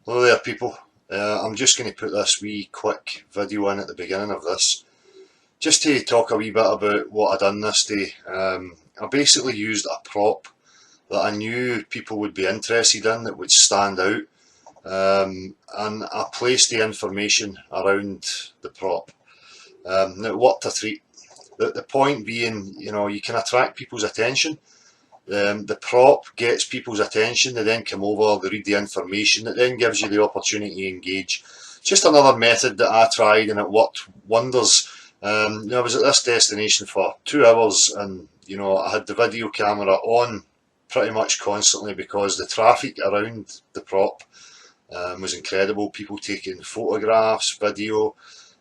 Hello there people. I'm just going to put this wee quick video in at the beginning of this just to talk a wee bit about what I done this day. I basically used a prop that I knew people would be interested in, that would stand out, and I placed the information around the prop. Now it worked a treat. The point being, you can attract people's attention. The prop gets people's attention, they then come over, they read the information, it then gives you the opportunity to engage. Just another method that I tried and it worked wonders. I was at this destination for 2 hours and I had the video camera on pretty much constantly because the traffic around the prop was incredible. People taking photographs, video,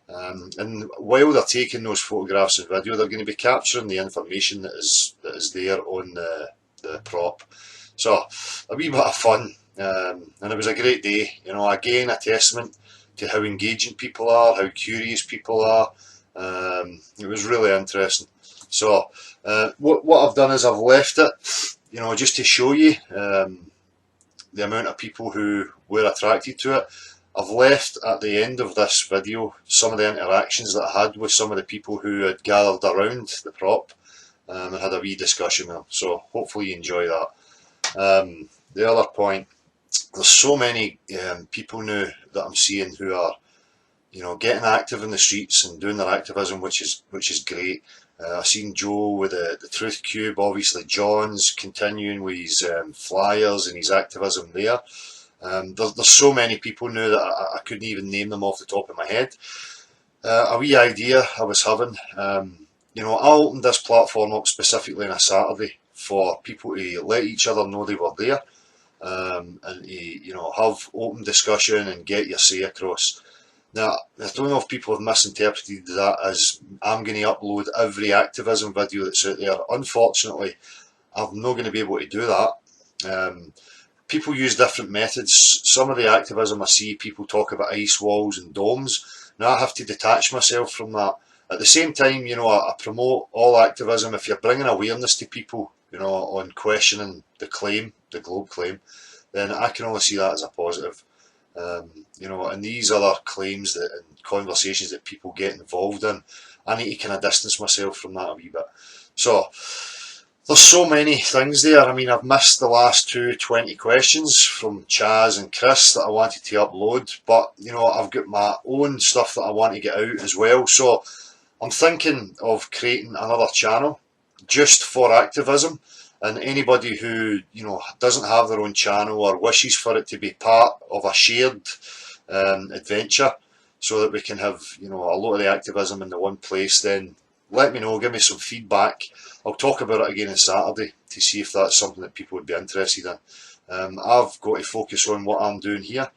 and while they're taking those photographs and video, they're going to be capturing the information that is there on the prop. So a wee bit of fun, and it was a great day. Again, a testament to how engaging people are, how curious people are. It was really interesting. So what I've done is I've left it, just to show you the amount of people who were attracted to it. I've left at the end of this video some of the interactions that I had with some of the people who had gathered around the prop, and had a wee discussion with them. So hopefully you enjoy that. The other point, there's so many people now that I'm seeing who are getting active in the streets and doing their activism, which is great. I've seen Joe with the Truth Cube, obviously John's continuing with his flyers and his activism there. There's so many people now that I couldn't even name them off the top of my head. A wee idea I was having, I opened this platform up specifically on a Saturday for people to let each other know they were there, and to have open discussion and get your say across. Now, I don't know if people have misinterpreted that as I'm going to upload every activism video that's out there. Unfortunately, I'm not going to be able to do that. People use different methods. Some of the activism I see, people talk about ice walls and domes. Now I have to detach myself from that. At the same time, I promote all activism. If you're bringing awareness to people, on questioning the claim, the globe claim, then I can only see that as a positive. And these other claims and conversations that people get involved in, I need to kind of distance myself from that a wee bit. So there's so many things there. I mean, I've missed the last 20 questions from Chaz and Chris that I wanted to upload, but I've got my own stuff that I want to get out as well. So I'm thinking of creating another channel just for activism, and anybody who doesn't have their own channel or wishes for it to be part of a shared adventure, so that we can have a lot of the activism in the one place, then let me know, give me some feedback. I'll talk about it again on Saturday to see if that's something that people would be interested in. I've got to focus on what I'm doing here,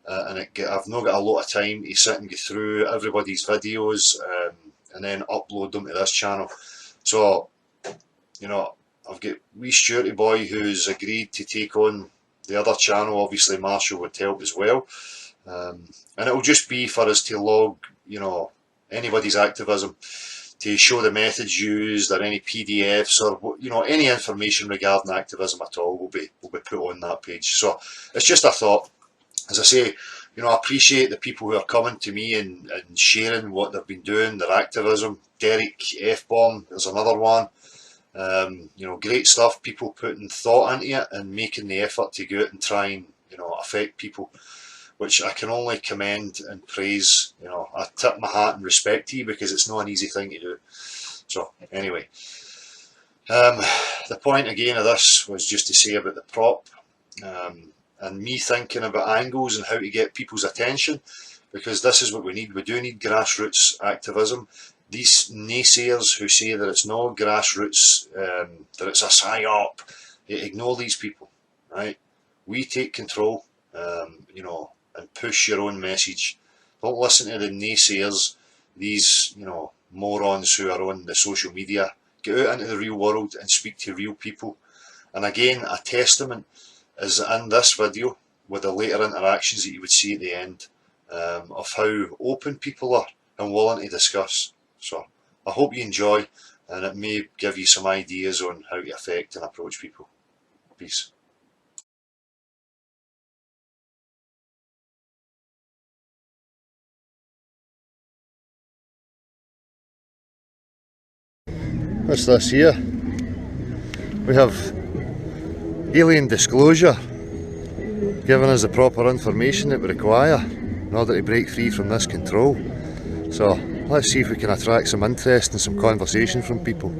and I've not got a lot of time to sit and go through everybody's videos and then upload them to this channel. So I've got wee Stuarty boy who's agreed to take on the other channel. Obviously Marshall would help as well, and it'll just be for us to log anybody's activism, to show the methods used, or any PDFs, or any information regarding activism at all will be put on that page. So it's just a thought. As I say, I appreciate the people who are coming to me and sharing what they've been doing, their activism. Derek F-Bomb, there's another one. Great stuff. People putting thought into it and making the effort to go out and try and affect people, which I can only commend and praise. I tip my hat and respect to you, because it's not an easy thing to do. So anyway, the point again of this was just to say about the prop, and me thinking about angles and how to get people's attention, because this is what we need. We do need grassroots activism. These naysayers who say that it's not grassroots, that it's a psyop, ignore these people, right? We take control, and push your own message. Don't listen to the naysayers, these morons who are on the social media. Get out into the real world and speak to real people. And again, a testament is in this video with the later interactions that you would see at the end, of how open people are and willing to discuss. So I hope you enjoy, and it may give you some ideas on how to affect and approach people. Peace. What's this here? We have alien disclosure, giving us the proper information that we require in order to break free from this control. So let's see if we can attract some interest and some conversation from people.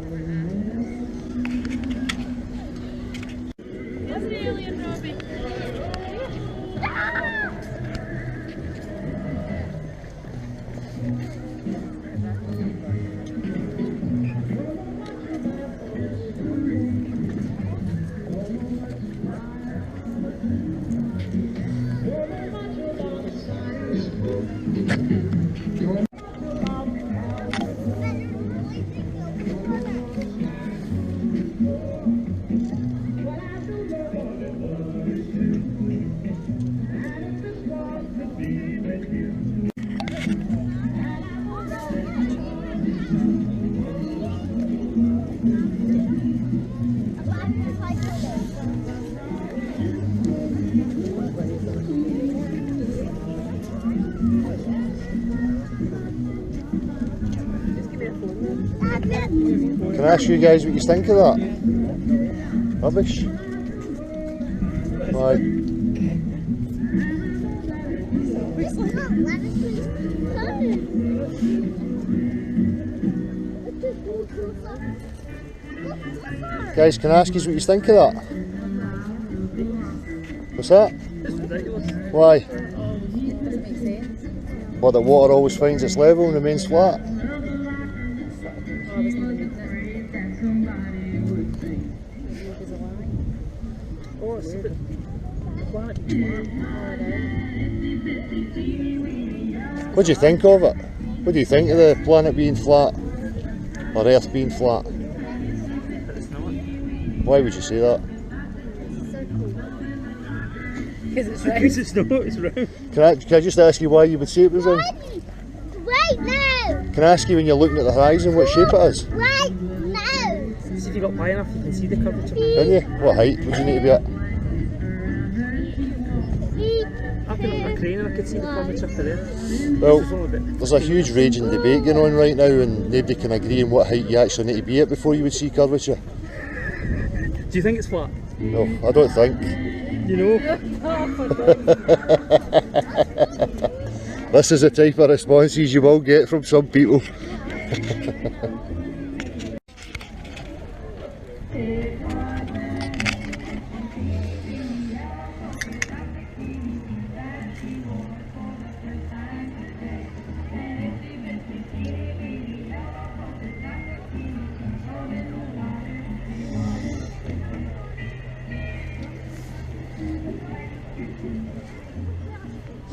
Can I ask you guys what you think of that? Rubbish? Why? Guys, can I ask you what you think of that? What's that? It's ridiculous. Why? Doesn't make sense. Well, the water always finds its level and remains flat. Oh, I wasn't even reading it. There's a lie. Oh, it's a bit flat. What do you think of it? What do you think of the planet being flat? Or Earth being flat? But it's not. Why would you say that? Because it's right. Because it's not, it's round. Can I just ask you why you would say it was round? Right now! Can I ask you when you're looking at the horizon what shape it is? Right now! See if you got high enough, you can see the curvature. Can you? What height would you need to be at? I put up a crane and I could see the curvature for there. Well, It's only a bit. there's a huge raging debate going on right now and nobody can agree on what height you actually need to be at before you would see curvature. Do you think it's flat? No, I don't think. You know? This is the type of responses you will get from some people.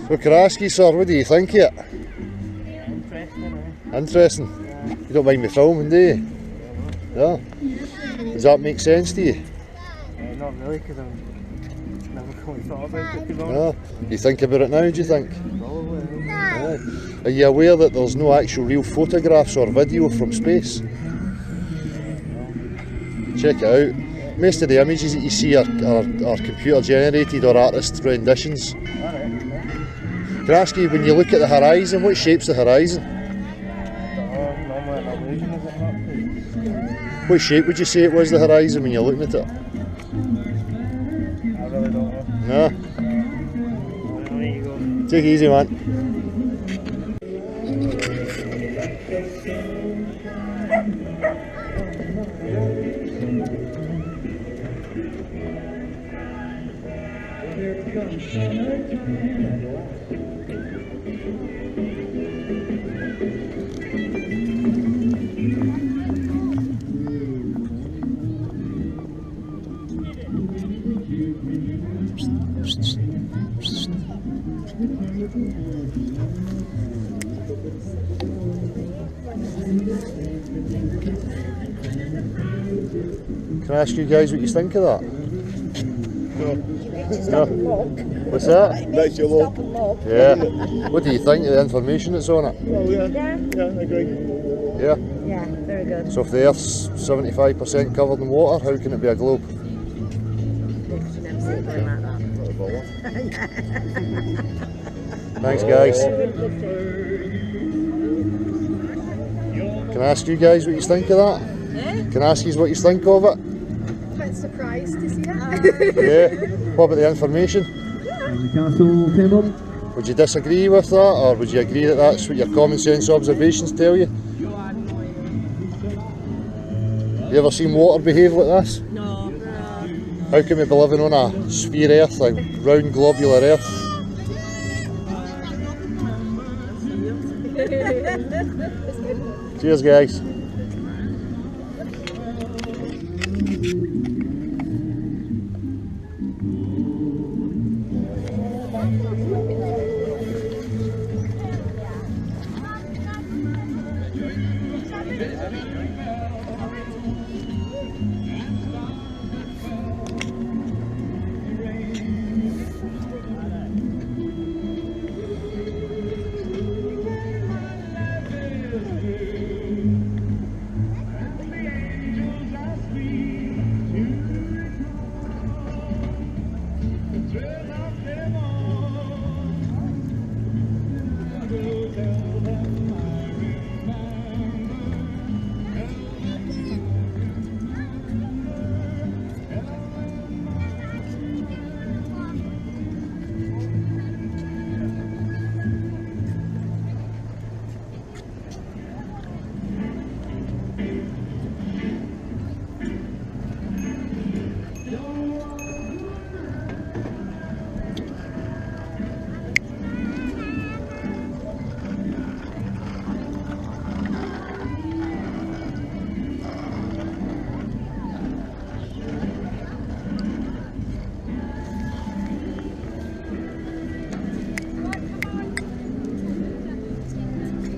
So can I ask you, sir, what do you think of it? Interesting, Interesting. You don't mind me filming, do you? No? Does that make sense to you? Not really, because I'm never really thought about it, to be honest. No? You think about it now, do you think? Probably. Aye. Are you aware that there's no actual real photographs or video from space? Check it out. Most of the images that you see are computer generated or artist renditions. Can I ask you, when you look at the horizon, what shape's the horizon? Normally an illusion, is it not? What shape would you say it was, the horizon, when you're looking at it? I really don't know. No? There you go. Take it easy, man. Can I ask you guys what you think of that? No. What's that? That's your log. Yeah. What do you think of the information that's on it? Oh, yeah. Yeah, I agree. Yeah. Yeah, very good. So if the Earth's 75% covered in water, how can it be a globe? Because you never see it going like that. Thanks, guys. Can I ask you guys what you think of that? Can I ask you what you think of it? A bit surprised to see it. Yeah. What about the information? The castle came up. Would you disagree with that, or would you agree that that's what your common sense observations tell you? You ever seen water behave like this? No. How can we be living on a sphere Earth, a round globular Earth? Cheers, guys.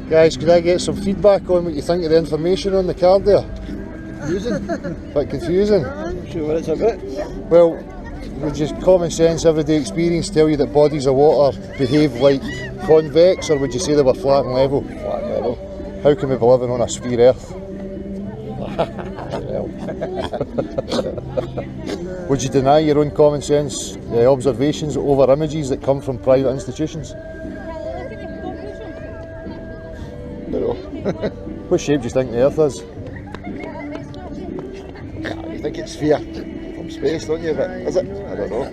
Guys, could I get some feedback on what you think of the information on the card there? Confusing. Bit confusing? Not sure what it's about. Well, would just common sense, everyday experience tell you that bodies of water behave like convex, or would you say they were flat and level? Flat level. How can we be living on a sphere Earth? Would you deny your own common sense observations over images that come from private institutions? No. What shape do you think the Earth is? You think it's sphere from space, don't you? But is it? I don't know.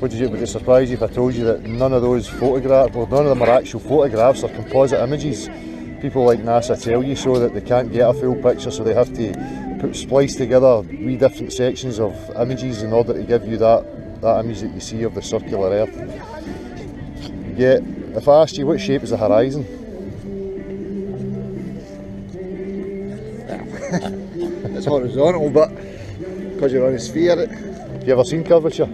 Would it surprise you if I told you that none of those photographs, well, none of them are actual photographs, or composite images? People like NASA tell you so that they can't get a full picture, so they have to splice together wee different sections of images in order to give you that image that you see of the circular Earth. Yet, if I asked you what shape is the horizon? It's horizontal, but because you're on a sphere, Have you ever seen curvature?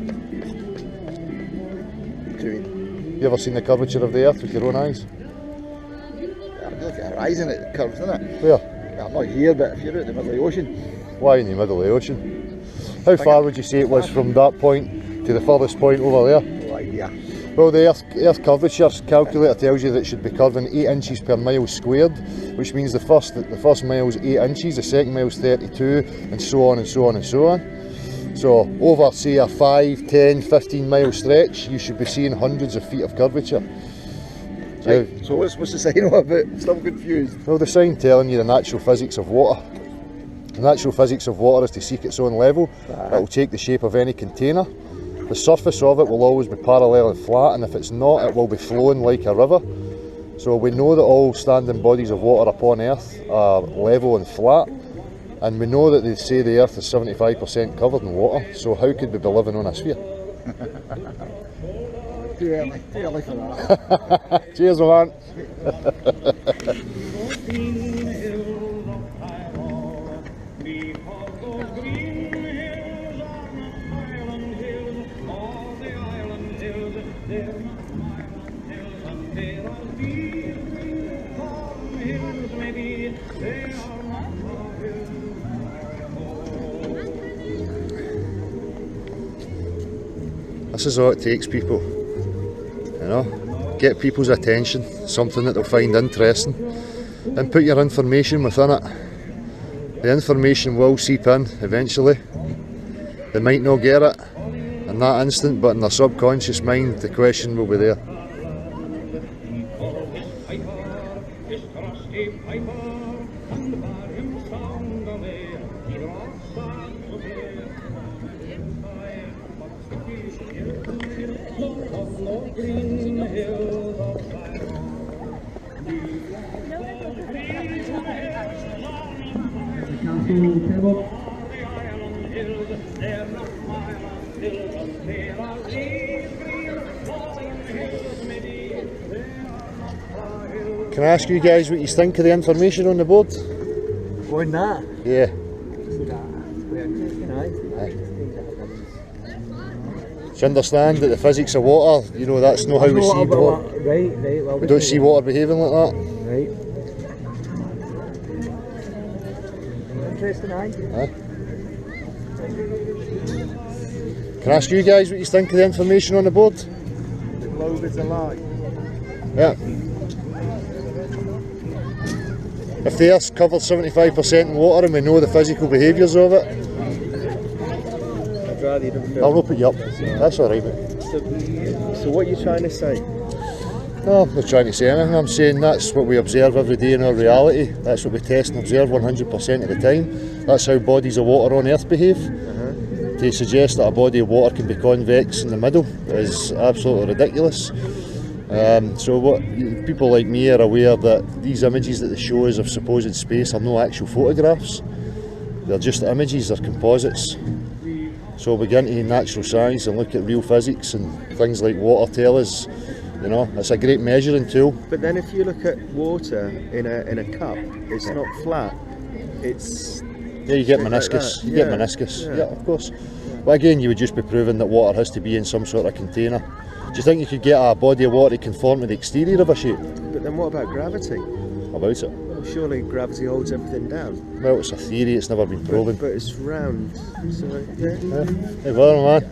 You ever seen the curvature of the Earth with your own eyes? I'm looking at the horizon, it curves, isn't it? Where? Yeah, I'm not here, but if you're out in the middle of the ocean. Why in the middle of the ocean? How far would you say it was from that point to the furthest point over there? No idea. Well, the Earth curvature calculator tells you that it should be curving 8 inches per mile squared, which means the first mile is 8 inches, the second mile is 32, and so on and so on and so on. So over, say, a 5, 10, 15 mile stretch, you should be seeing hundreds of feet of curvature. Right. So what's the sign all about? Still confused. Well, the sign telling you the natural physics of water. The natural physics of water is to seek its own level. It will take the shape of any container. The surface of it will always be parallel and flat, and if it's not, it will be flowing like a river. So we know that all standing bodies of water upon Earth are level and flat, and we know that they say the Earth is 75% covered in water, so how could we be living on a sphere? Too early for that. Cheers, my man. This is all it takes, people. You know, get people's attention, something that they'll find interesting, and put your information within it. The information will seep in eventually. They might not get it in that instant, but in their subconscious mind, the question will be there. Castle came up. Can I ask you guys what you think of the information on the board? Going that? Yeah. Do you understand that the physics of water, you know, that's not how we see water. Right, well, We don't see water behaving like that. Right. Interesting, aye? Aye. Can I ask you guys what you think of the information on the board? The globe is alive. Yeah. If the Earth's covered 75% in water and we know the physical behaviours of it, I'd rather you don't I'll not put you up. That's alright, mate. So what are you trying to say? No, I'm not trying to say anything. I'm saying that's what we observe every day in our reality. That's what we test and observe 100% of the time. That's how bodies of water on Earth behave. To suggest that a body of water can be convex in the middle is absolutely ridiculous. So what people like me are aware that these images that they show us of supposed space are no actual photographs. They're just images, they're composites. So we get into natural science and look at real physics, and things like water tell us, you know, it's a great measuring tool. But then if you look at water in a cup, it's not flat. It's Yeah, you get like meniscus. that. You get Yeah. meniscus. Yeah. Yeah, of course. But again, you would just be proving that water has to be in some sort of container. Do you think you could get a body of water to conform to the exterior of a shape? But then what about gravity? About it? Well, surely gravity holds everything down. Well, it's a theory, it's never been proven. But it's round. So yeah. Hey, well, man.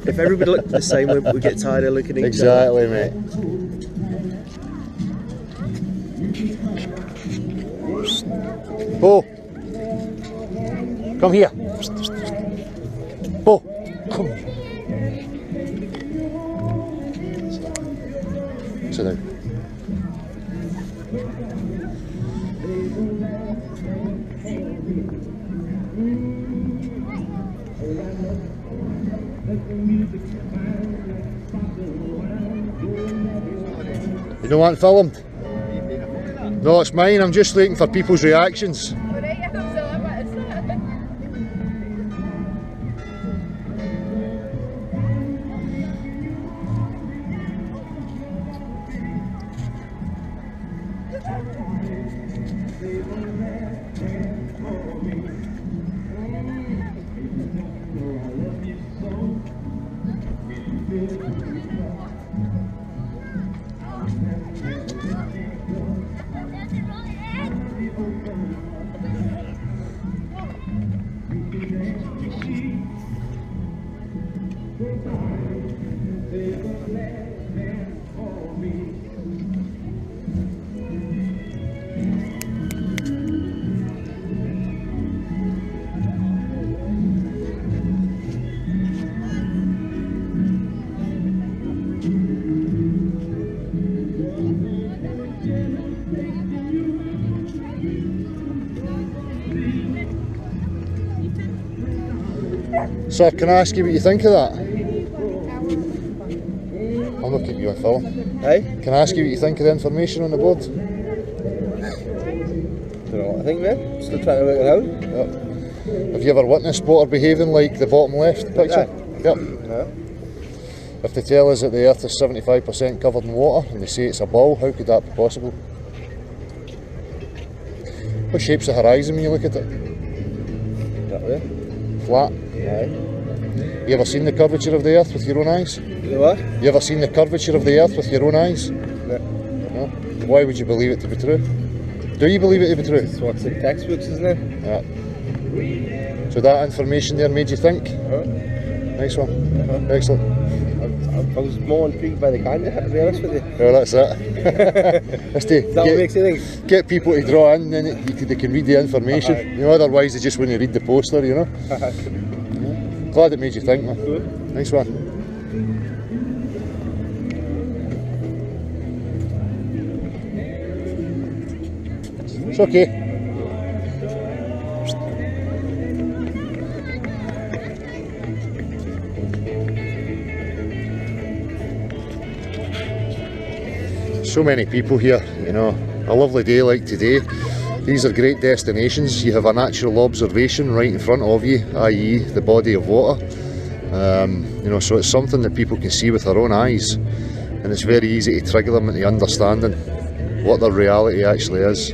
If everybody looked the same, we get tired of looking at each Exactly, mate. Bo, come here. Bo, come. Sit down. You don't want filmed? No, it's mine. I'm just waiting for people's reactions. Sir, can I ask you what you think of that? I'm not keeping you on film. Hey? Can I ask you what you think of the information on the board? Don't know what I think, man. Still trying to work it out. Yep. Have you ever witnessed water behaving like the bottom left picture? Yep. No. If they tell us that the Earth is 75% covered in water and they say it's a ball, how could that be possible? What shape's the horizon when you look at it? That way. Flat. Aye. You ever seen the curvature of the Earth with your own eyes? The what? You ever seen the curvature of the Earth with your own eyes? No. No? Why would you believe it to be true? Do you believe it to be true? It's what's in textbooks, isn't it? Yeah. So that information there made you think? Nice one. Excellent. I was more intrigued by the camera, to be honest with you. Well, that's it. That's to That what makes you think? get people to draw in, then they can read the information. You know, otherwise they just wouldn't read the poster, you know. Glad it made you think, man. Nice one. It's okay. So many people here, you know, a lovely day like today. These are great destinations. You have a natural observation right in front of you, i.e. the body of water. You know, so it's something that people can see with their own eyes, and it's very easy to trigger them into understanding what their reality actually is.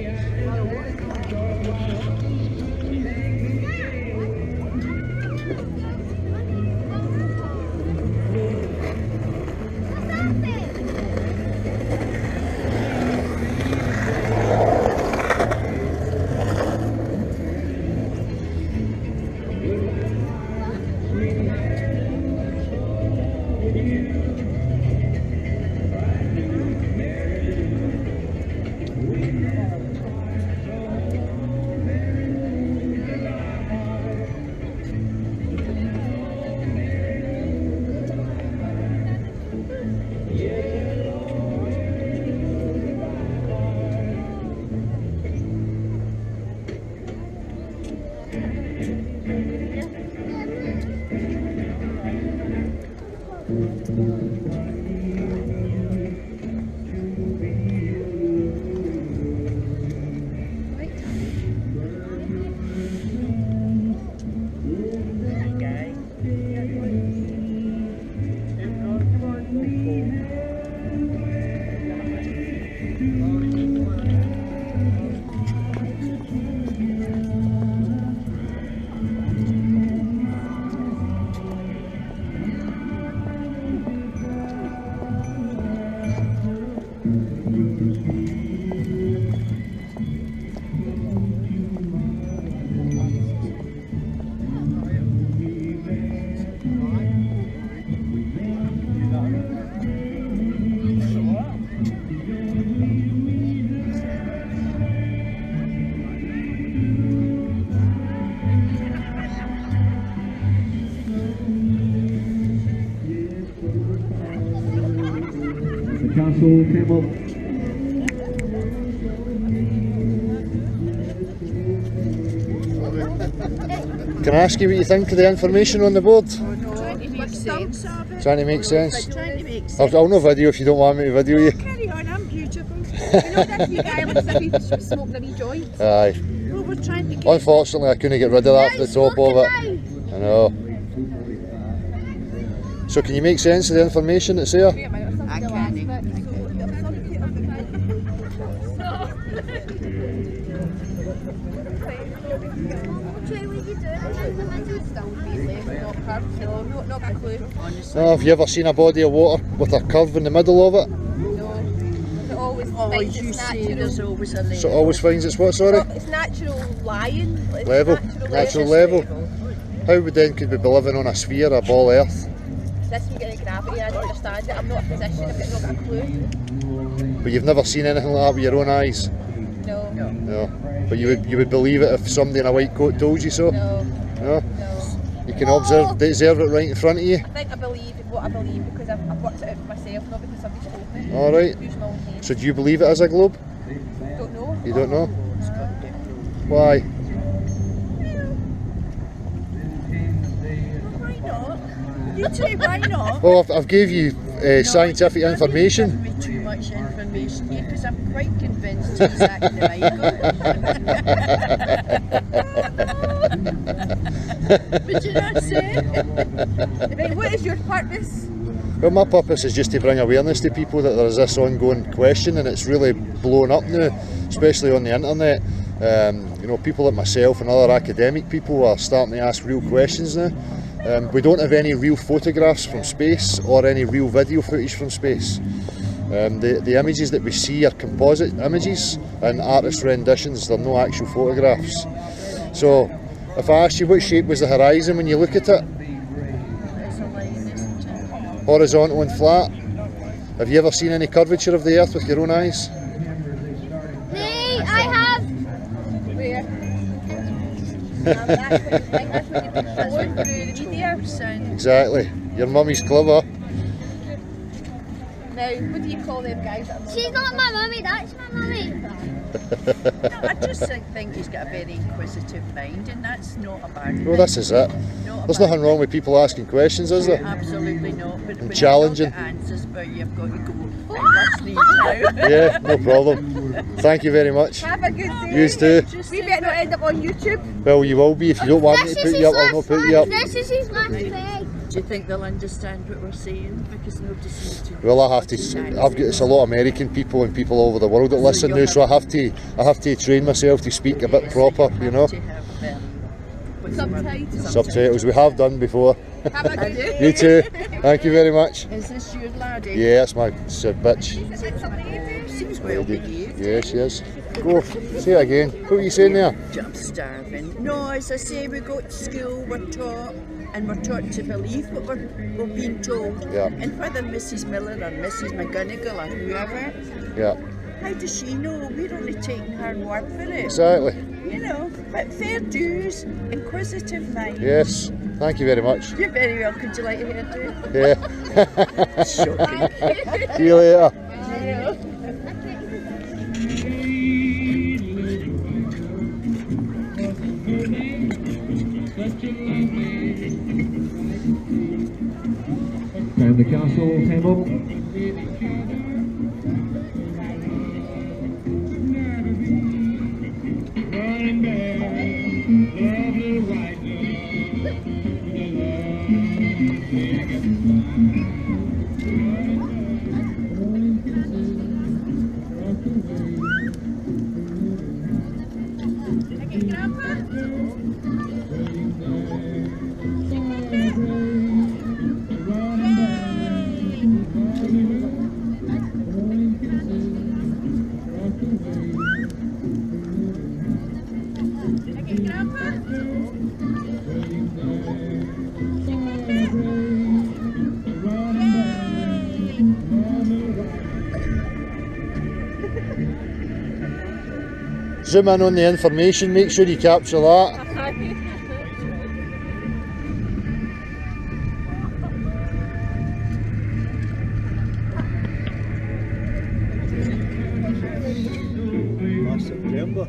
The castle came up. Can I ask you what you think of the information on the board? Trying to make sense of it. Trying to make sense? Trying to make sense. I'll no video if you don't want me to video you. Carry on, I'm beautiful. You know that you guy looks like he should smoke the wee joint. Aye. Well, we're trying to get... Unfortunately, I couldn't get rid of that for the top of it. I know. So can you make sense of the information that's there? I can't. No, have you ever seen a body of water with a curve in the middle of it? It always finds you its say natural... there's always a level. So it always finds its what, sorry? It's natural lying. It's Level. Natural level. How would then could we be living on a sphere, a ball earth? This from getting gravity, I don't understand it. I'm not a physician, I've not got a clue. But you've never seen anything like that with your own eyes? No. No. But you would believe it if somebody in a white coat told you so? No. No? No. You can observe it right in front of you? I think I believe what I believe because I've worked it out for myself, not because somebody's told me. Alright. Use my own head. So do you believe it is a globe? Don't know. You don't know? Why? Why not? You say why not? Well, I've gave you scientific information. Give me too much information here because I'm quite convinced he's acting the Michael. Would you not say? Right, what is your purpose? Well, my purpose is just to bring awareness to people that there is this ongoing question, and it's really blown up now, especially on the internet. You know, people like myself and other academic people are starting to ask real questions now. We don't have any real photographs from space or any real video footage from space. The images that we see are composite images and artist renditions, they're no actual photographs. So if I asked you what shape was the horizon when you look at it, It's a line, isn't it? horizontal and flat, have you ever seen any curvature of the earth with your own eyes? Me, I have. Where? That's what you think, that's what you've been told through the media. Exactly. Your mummy's clever. Now, what do you call them guys that are She's not my mummy, that's my mummy. No, I just think he's got a very inquisitive mind, and that's not a bad thing. Well, this is it. Not a There's bad nothing wrong with people asking questions, is there? Absolutely not. But when challenging. you don't get answers, but you've got to go. Let's leave now. Yeah, no problem. Thank you very much. Have a good day. You too. We better not end up on YouTube. Well, you will be if you don't want me to put you up. I'll not put you up. This is his last day. Do you think they'll understand what we're saying? Because nobody seems to. Well, I have to. I've got it's a lot of American people and people all over the world that listen now, so I have to train myself to speak a bit proper, you know. Subtitles. We have done before. Have a good day. You too. Thank you very much. Is this your laddie? Yeah, that's my bitch. Seems well behaved. Yeah, she is. Go. Say it again. What were you saying there? I'm starving. No, as I say, we go to school, we're taught, and we're taught to believe what we're being told. Yeah. And whether Mrs. Miller or Mrs. McGonagall or whoever, Yeah. how does she know? We're only taking her word for it. Exactly. You know, but fair dues, inquisitive mind. Yes. Thank you very much. You're very welcome. Do you like your hairdo? Yeah. Shocking. See you later. And the castle table. Zoom in on the information, make sure you capture that. Last September.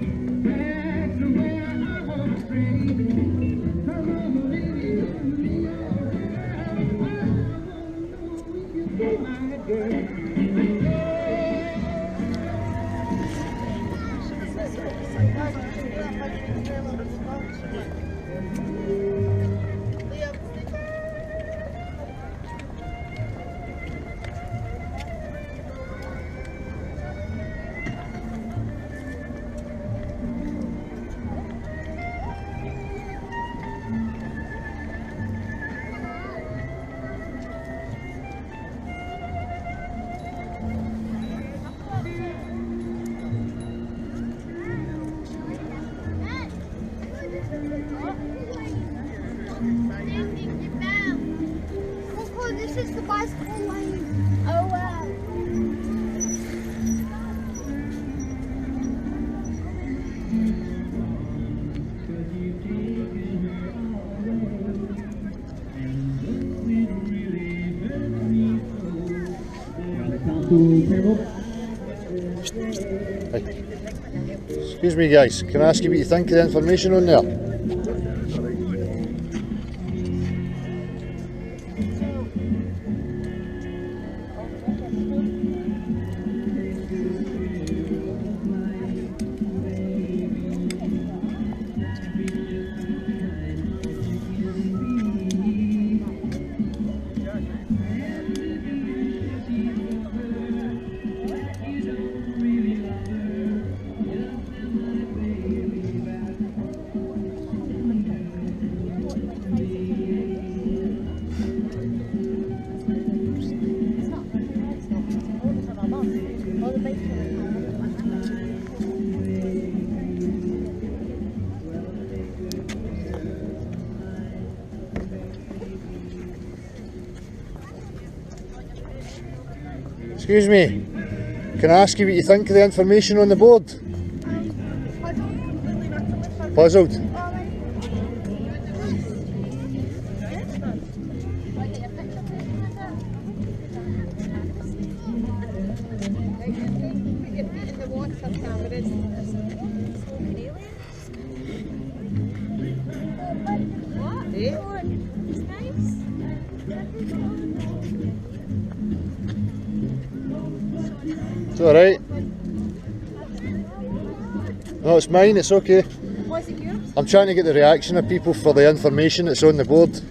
Oh, this is the bicycle lane. Oh, wow. Castle table. Excuse me guys, can I ask you what you think of the information on there? Excuse me, can I ask you what you think of the information on the board? Puzzled? It's alright. No, it's mine, it's okay. Was it yours? I'm trying to get the reaction of people for the information that's on the board.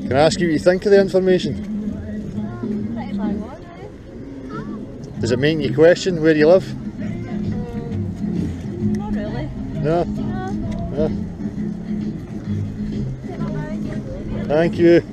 Can I ask you what you think of the information? Pretty bang on, eh? Does it make you question where you live? Not really. No? No. No? Thank you.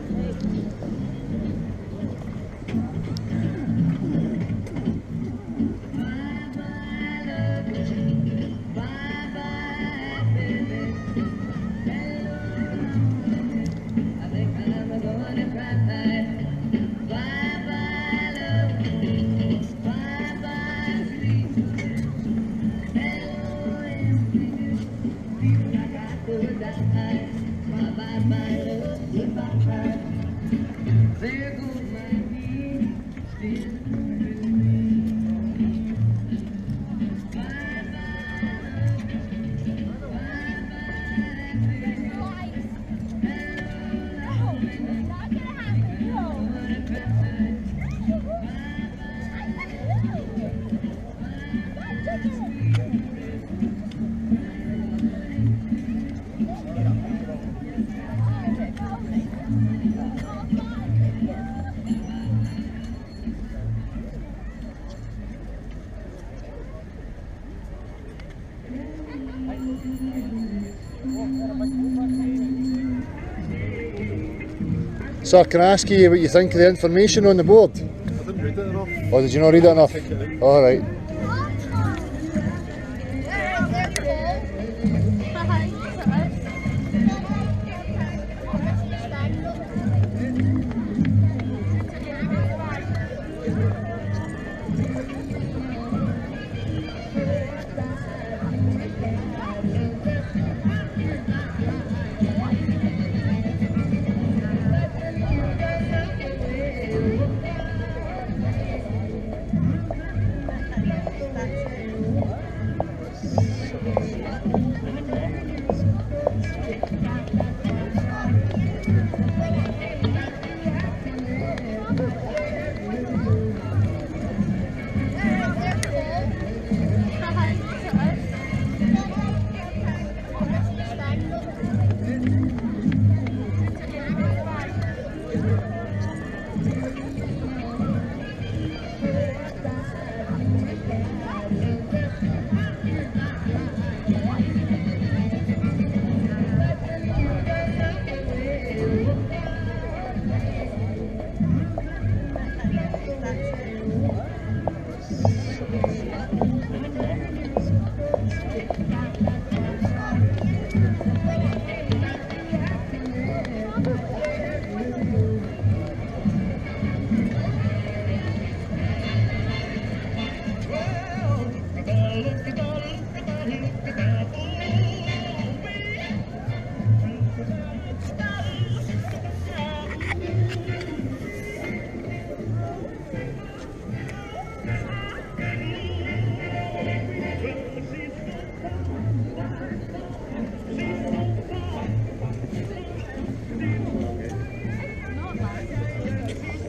Sir, can I ask you what you think of the information on the board? I didn't read it enough. Or did you not read it enough? Alright.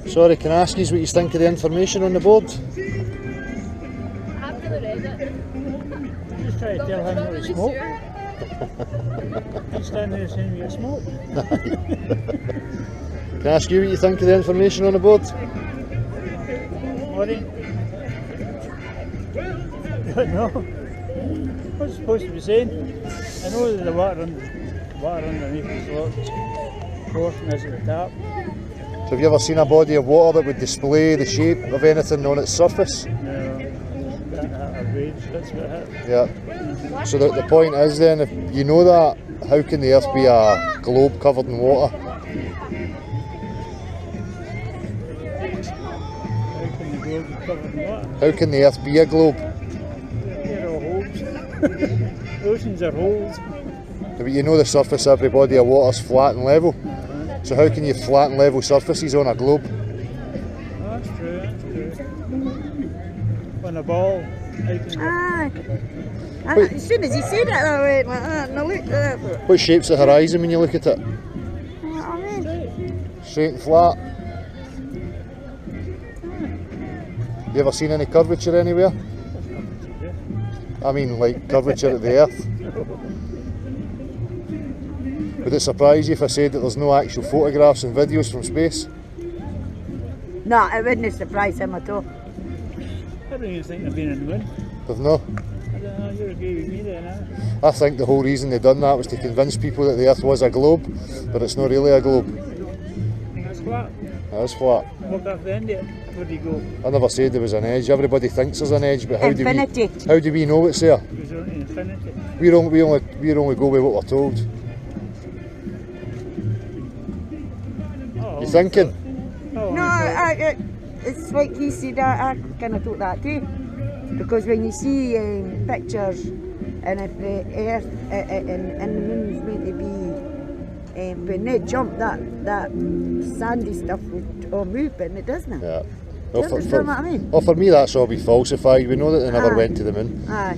Sorry, can I ask you what you think of the information on the board? I haven't really read it. Just try to tell him not to Really smoke. sure. He's standing there saying you smoke. Can I ask you what you think of the information on the board? What? No. What's it supposed to be saying? I know that the water underneath is locked. Portion is at the top. So have you ever seen a body of water that would display the shape of anything on its surface? No. A rage, that's what it hit. Yeah. So the point is then, if you know that, how can the earth be a globe covered in water? covered in water. How can the Earth be a globe? They're all holes. Oceans are holes. But you know the surface of every body of water is flat and level. So how can you have flat and level surfaces on a globe? Oh, that's true, that's true. On a ball, how can you... Aye. Wait. As soon as he said it, I went like that, and I looked at it. What shape's the horizon when you look at it? You know what I mean? Straight and flat. You ever seen any curvature anywhere? I mean, like curvature at the Earth. Would it surprise you if I said that there's no actual photographs and videos from space? No, it wouldn't surprise him at all. I don't even think they've been in the moon. There's no. I don't know, you're agree with me there now. I think the whole reason they done that was to convince people that the Earth was a globe, but it's not really a globe. That's flat. It is flat. Walk off the end of it. Where do you go? I never said there was an edge. Everybody thinks there's an edge, but Infinity. how do we know it's there? There's only infinity. We only go with what we're told. Oh, You thinking? Oh, No, it's like he said, I kind of thought that too. Because when you see pictures, and if the Earth and the moon's meant to be, when they jump, that sandy stuff would all move, but it doesn't. Yeah. Do you understand what I mean? Well, for me that's all be falsified. We know that they never Aye. went to the moon. Aye.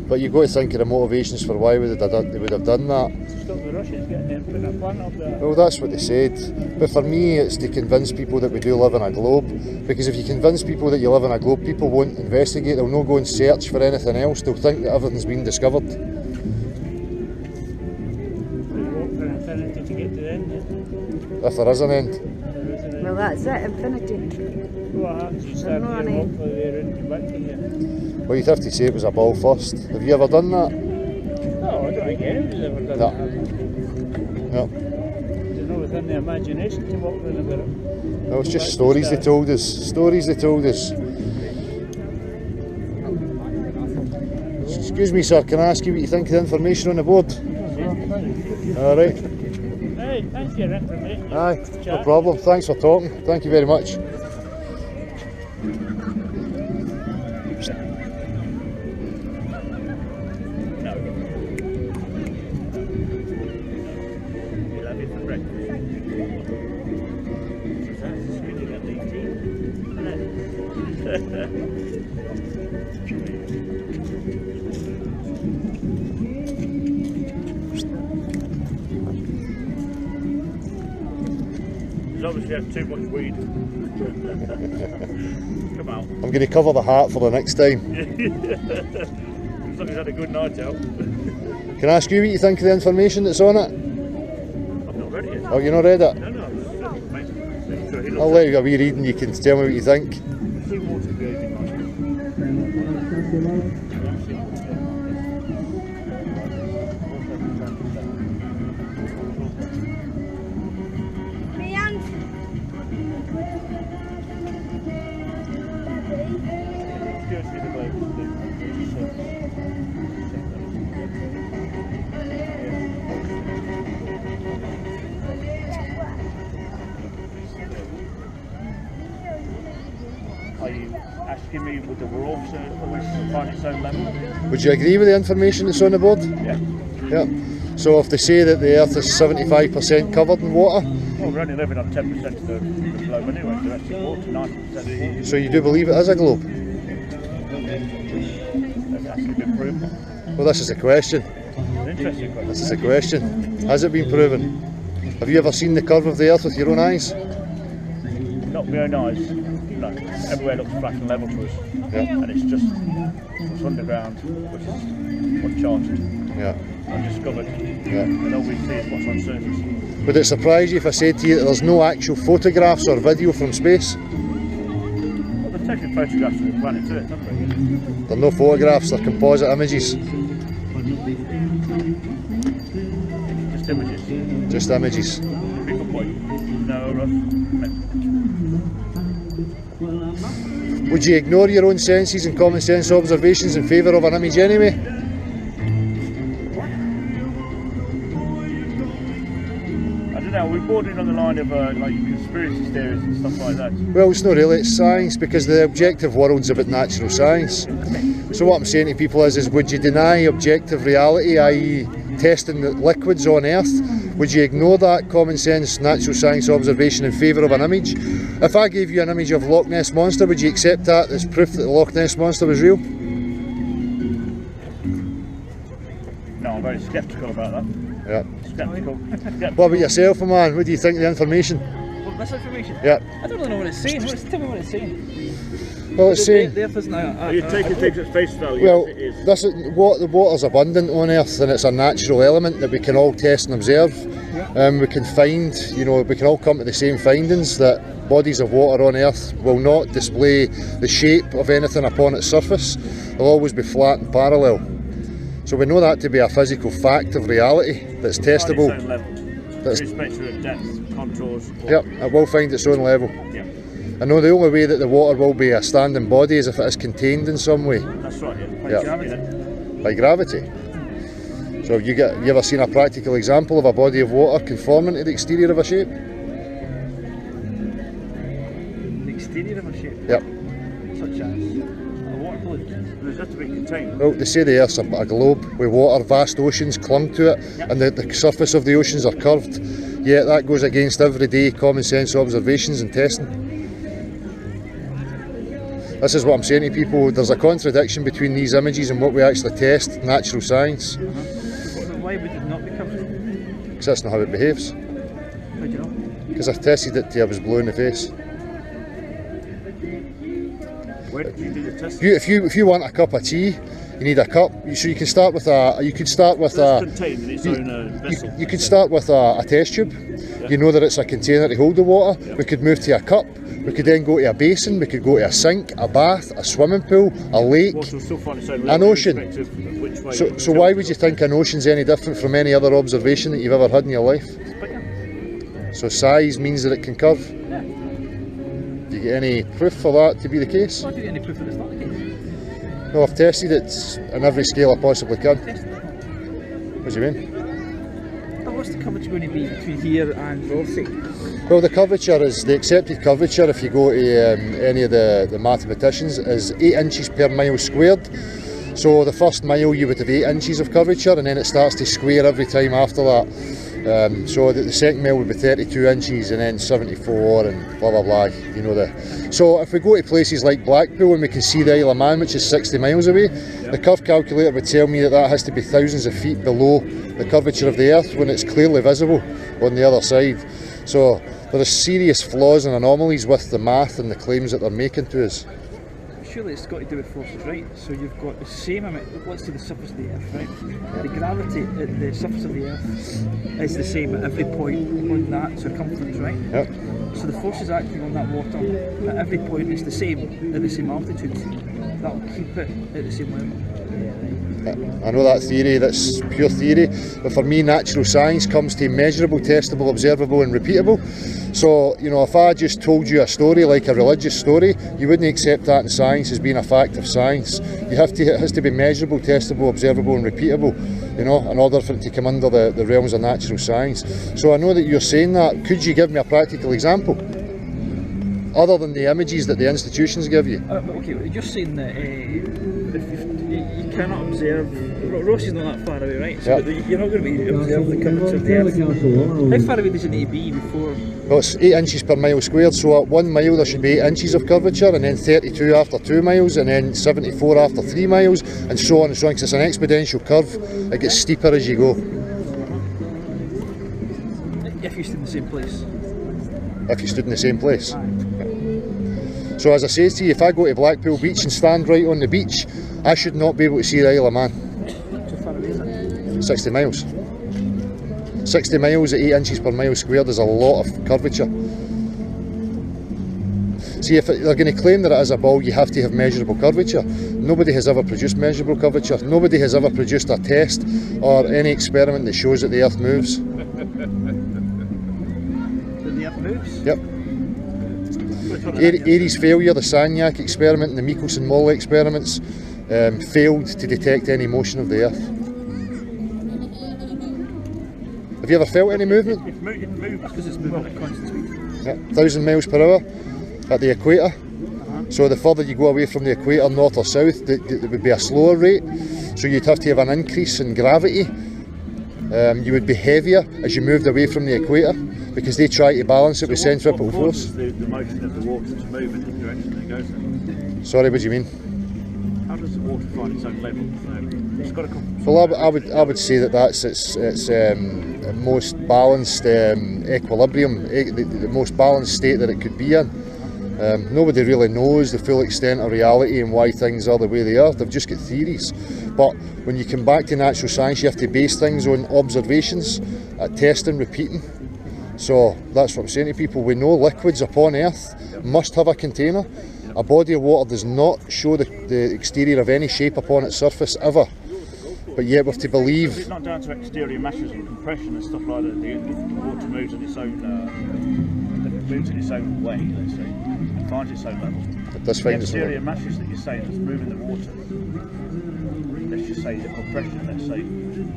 But you've got to think of the motivations for why they would have done that. stop the Russians getting there and putting a plant up there. Well, that's what they said. But for me, it's to convince people that we do live in a globe. Because if you convince people that you live in a globe, people won't investigate. They'll not go and search for anything else. They'll think that everything's been discovered. You walk for infinity to get to the end. If there is an end. There is an end. Well, that's it, infinity. What happens? You start no here, end. walk for there and come back to here. Well, you'd have to say it was a ball first. Have you ever done that? No, I don't think anybody's ever done No. that. No. There's no within the imagination to walk around about it. No, it's just stories they told us. Stories they told us. Excuse me, sir, can I ask you what you think of the information on the board? Alright. Hey, thanks for your information. Aye, no problem. Thanks for talking. Thank you very much. You'll have it for breakfast. He's obviously had too much weed. Come out. I'm going to cover the heart for the next time. Looks like he's had a good night out. Can I ask you what you think of the information that's on it? I've not read it yet. Oh, you not read it? No, no, mate. So he I'll let you have a wee read and you can tell me what you think. seawater behaving like Are you asking me with the raw to find its own level? Would you agree with the information that's on the board? Yeah. Yeah. So if they say that the Earth is 75% covered in water, Well, we're only living on 10% of the globe anyway, so that's water, 90% water. so you do believe it is a globe? That's actually been proven. Well, this is a question. It's an interesting question. This is a question. Has it been proven? Have you ever seen the curve of the Earth with your own eyes? Not my own eyes. No, everywhere looks flat and level to us. Yeah. And it's just what's underground, which is uncharted, Yeah. undiscovered. Yeah. And all we see is what's on surface. Would it surprise you if I said to you that there's no actual photographs or video from space? Well, they're taking photographs of the planet Earth, haven't There are no photographs, they're composite images. they? Just images. Just images. Big up point. No, rough. Would you ignore your own senses and common sense observations in favour of an image anyway? I don't now, we're bordering on the line of like conspiracy theories and stuff like that. Well, it's not really, it's science, because the objective world's about natural science. So what I'm saying to people is would you deny objective reality, i.e. testing the liquids on Earth? Would you ignore that common sense natural science observation in favour of an image? If I gave you an image of Loch Ness Monster, would you accept that as proof that the Loch Ness Monster was real? No, I'm very sceptical about that. Yeah. Sceptical. What about yourself, man? What do you think of the information? Well, this information? Yeah. I don't really know what it's saying. Tell me what it's saying. Well, it's saying... The Earth isn't Are you taking things at face value? Well, as it is? this is what the water's abundant on Earth, and it's a natural element that we can all test and observe. We can find, you know, we can all come to the same findings that bodies of water on Earth will not display the shape of anything upon its surface. They'll always be flat and parallel. So we know that to be a physical fact of reality that's testable. Its own level. That's, Irrespective of depth, contours. Or, yep, it will find its own level. Yeah. I know the only way that the water will be a standing body is if it is contained in some way. That's right. Yeah. Yeah. Gravity. By gravity. So have you ever seen a practical example of a body of water conforming to the exterior of a shape? The exterior of a shape, Yep. such as a water balloon. There's got to be contained. Well, they say the Earth's a globe with water, vast oceans clung to it, and the surface of the oceans are curved. Yet that goes against everyday common sense observations and testing. This is what I'm saying to people, there's a contradiction between these images and what we actually test, natural science. Why would it not be covered? Because that's not how it behaves. How do you know? Because I tested it till I was blue in the face. Where did you do the test? If you want a cup of tea, you need a cup. So you can start with a. You could start with It's a. contained in its own vessel. You could start with a test tube. You know that it's a container to hold the water. We could move to a cup. We could then go to a basin. We could go to a sink, a bath, a swimming pool, a lake, Water will still find its own an level ocean. irrespective of which way So you why tilt would you it. think an ocean's any different from any other observation that you've ever had in your life? So size means that it can curve. Do you get any proof for that to be the case? Well, I don't get any proof that it's not the case. No, I've tested it on every scale I possibly can. Test it. What do you mean? But what's the coverage going to be between here and Rothsay? Well, the curvature is, the accepted curvature, if you go to any of the mathematicians, is 8 inches per mile squared. So the first mile you would have 8 inches of curvature, and then it starts to square every time after that. So the second mile would be 32 inches, and then 74, and blah blah blah. You know the. So if we go to places like Blackpool and we can see the Isle of Man, which is 60 miles away, the curve calculator would tell me that that has to be thousands of feet below the curvature of the Earth when it's clearly visible on the other side. So there are serious flaws and anomalies with the math and the claims that they're making to us. Surely it's got to do with forces, right? So you've got the same amount, let's say the surface of the Earth, right? The gravity at the surface of the Earth is the same at every point on that circumference, right? Yep. So the forces acting on that water at every point is the same, at the same altitude. That'll keep it at the same level. I know that theory, that's pure theory, but for me natural science comes to measurable, testable, observable and repeatable. So, you know, if I just told you a story like a religious story, you wouldn't accept that in science as being a fact of science. It has to be measurable, testable, observable and repeatable, you know, in order for it to come under the realms of natural science. So I know that you're saying that. Could you give me a practical example? Other than the images that the institutions give you? Okay, you're saying that you cannot observe. Ross is not that far away, right? So you're not going to be observing the curvature of the Earth. How far away does it need to be before? Well, it's 8 inches per mile squared, so at 1 mile there should be 8 inches of curvature, and then 32 after 2 miles, and then 74 after 3 miles, and so on and so on, because it's an exponential curve. It gets steeper as you go. If you stay in the same place. If you stood in the same place. So as I say to you, if I go to Blackpool Beach and stand right on the beach, I should not be able to see the Isle of Man. How far away is it? 60 miles. 60 miles at 8 inches per mile squared is a lot of curvature. See, if they're going to claim that it is a ball, you have to have measurable curvature. Nobody has ever produced measurable curvature. Nobody has ever produced a test or any experiment that shows that the Earth moves. That the Earth moves? Yep. Airy's failure, the Sagnac experiment and the Michelson-Morley experiments failed to detect any motion of the Earth. Have you ever felt any movement? It moves because it's moving at constant speed. Yeah, 1,000 miles per hour at the equator. So the further you go away from the equator, north or south, it would be a slower rate. So you'd have to have an increase in gravity. You would be heavier as you moved away from the equator because they try to balance it with centripetal force. The motion of the water to move in the direction it goes in. Sorry, what do you mean? How does the water find its own level? It's got to come. Well, I would say that that's its most balanced equilibrium, the most balanced state that it could be in. Nobody really knows the full extent of reality and why things are the way they are. They've just got theories. But when you come back to natural science, you have to base things on observations, testing, repeating. So that's what I'm saying to people. We know liquids upon Earth must have a container. A body of water does not show the exterior of any shape upon its surface ever. But yet we have to believe. It's not down to exterior masses and compression and stuff like that. The water moves in its own way, let's say, and finds its own level. That's The fine. exterior masses that you're saying that's moving the water, let's just say the compression, let's say,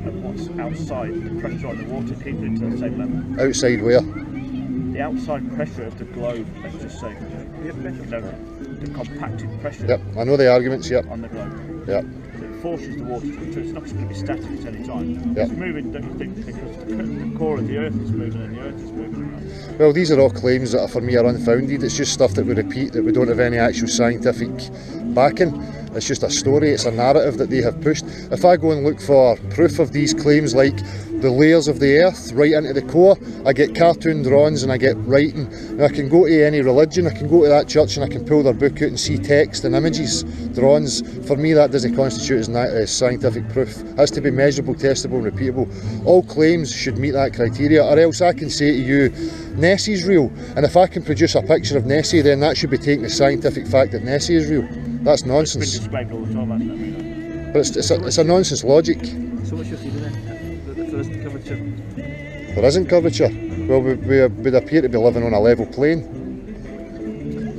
of what's outside, the pressure on the water, keeping it to the same level. Outside where? The outside pressure of the globe, let's just say, you know, the compacted pressure Yep, I know the arguments, yep. on the globe. Yep. It forces the water to, it's not just going to be static at any time. Yep. It's moving, don't you think, because the core of the earth is moving and the earth is moving. Well, these are all claims that are, for me, are unfounded. It's just stuff that we repeat, that we don't have any actual scientific backing. It's just a story, it's a narrative that they have pushed. If I go and look for proof of these claims, like the layers of the earth right into the core, I get cartoon drawings and I get writing. And I can go to any religion, I can go to that church and I can pull their book out and see text and images, drawings. For me, that doesn't constitute as scientific proof. It has to be measurable, testable and repeatable. All claims should meet that criteria, or else I can say to you, Nessie's real. And if I can produce a picture of Nessie, then that should be taken as scientific fact that Nessie is real. That's nonsense. It's been described all the time, hasn't it? But it's a nonsense logic. So what's your theory then? The first curvature? There isn't curvature. Well, we would appear to be living on a level plane.